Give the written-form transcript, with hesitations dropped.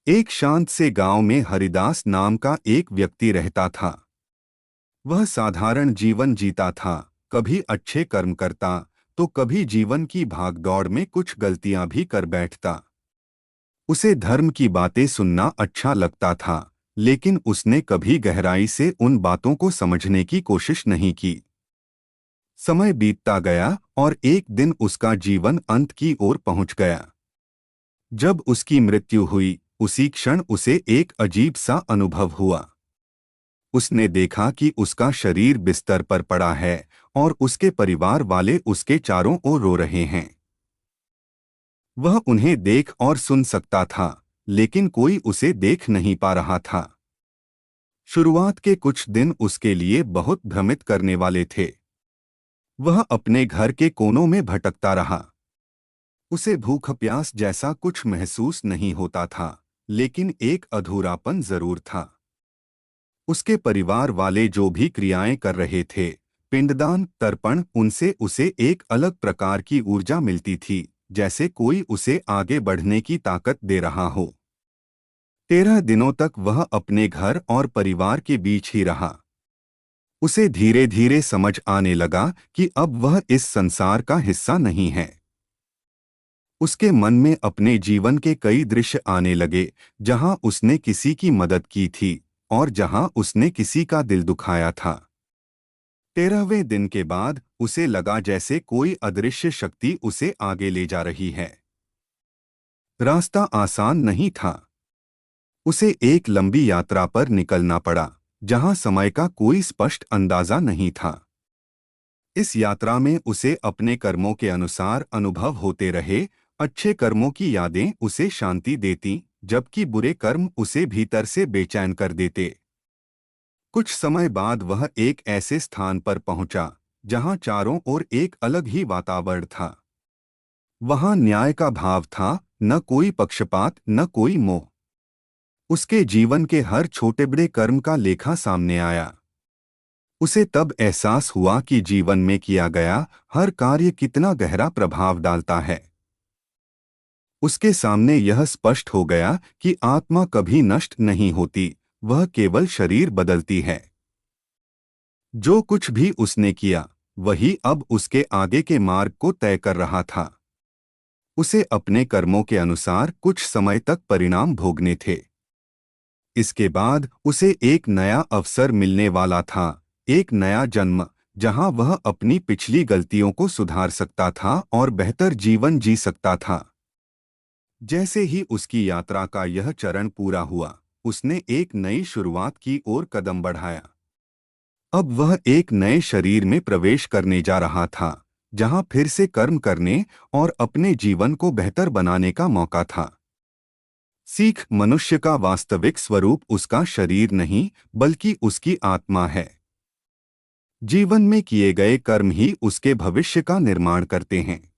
एक शांत से गांव में हरिदास नाम का एक व्यक्ति रहता था। वह साधारण जीवन जीता था, कभी अच्छे कर्म करता तो कभी जीवन की भागदौड़ में कुछ गलतियां भी कर बैठता। उसे धर्म की बातें सुनना अच्छा लगता था, लेकिन उसने कभी गहराई से उन बातों को समझने की कोशिश नहीं की। समय बीतता गया और एक दिन उसका जीवन अंत की ओर पहुंच गया। जब उसकी मृत्यु हुई, उसी क्षण उसे एक अजीब सा अनुभव हुआ। उसने देखा कि उसका शरीर बिस्तर पर पड़ा है और उसके परिवार वाले उसके चारों ओर रो रहे हैं। वह उन्हें देख और सुन सकता था, लेकिन कोई उसे देख नहीं पा रहा था। शुरुआत के कुछ दिन उसके लिए बहुत भ्रमित करने वाले थे। वह अपने घर के कोनों में भटकता रहा। उसे भूख प्यास जैसा कुछ महसूस नहीं होता था, लेकिन एक अधूरापन जरूर था। उसके परिवार वाले जो भी क्रियाएं कर रहे थे, पिंडदान, तर्पण, उनसे उसे एक अलग प्रकार की ऊर्जा मिलती थी, जैसे कोई उसे आगे बढ़ने की ताकत दे रहा हो। 13 दिनों तक वह अपने घर और परिवार के बीच ही रहा। उसे धीरे धीरे समझ आने लगा कि अब वह इस संसार का हिस्सा नहीं है। उसके मन में अपने जीवन के कई दृश्य आने लगे, जहां उसने किसी की मदद की थी और जहां उसने किसी का दिल दुखाया था। 13वें दिन के बाद उसे लगा जैसे कोई अदृश्य शक्ति उसे आगे ले जा रही है। रास्ता आसान नहीं था। उसे एक लंबी यात्रा पर निकलना पड़ा, जहां समय का कोई स्पष्ट अंदाजा नहीं था। इस यात्रा में उसे अपने कर्मों के अनुसार अनुभव होते रहे। अच्छे कर्मों की यादें उसे शांति देती, जबकि बुरे कर्म उसे भीतर से बेचैन कर देते। कुछ समय बाद वह एक ऐसे स्थान पर पहुंचा, जहां चारों ओर एक अलग ही वातावरण था। वहां न्याय का भाव था, न कोई पक्षपात, न कोई मोह। उसके जीवन के हर छोटे बड़े कर्म का लेखा सामने आया। उसे तब एहसास हुआ कि जीवन में किया गया हर कार्य कितना गहरा प्रभाव डालता है। उसके सामने यह स्पष्ट हो गया कि आत्मा कभी नष्ट नहीं होती, वह केवल शरीर बदलती है। जो कुछ भी उसने किया, वही अब उसके आगे के मार्ग को तय कर रहा था। उसे अपने कर्मों के अनुसार कुछ समय तक परिणाम भोगने थे। इसके बाद उसे एक नया अवसर मिलने वाला था, एक नया जन्म, जहां वह अपनी पिछली गलतियों को सुधार सकता था और बेहतर जीवन जी सकता था। जैसे ही उसकी यात्रा का यह चरण पूरा हुआ, उसने एक नई शुरुआत की ओर कदम बढ़ाया। अब वह एक नए शरीर में प्रवेश करने जा रहा था, जहां फिर से कर्म करने और अपने जीवन को बेहतर बनाने का मौका था। सीख, मनुष्य का वास्तविक स्वरूप उसका शरीर नहीं, बल्कि उसकी आत्मा है। जीवन में किए गए कर्म ही उसके भविष्य का निर्माण करते हैं।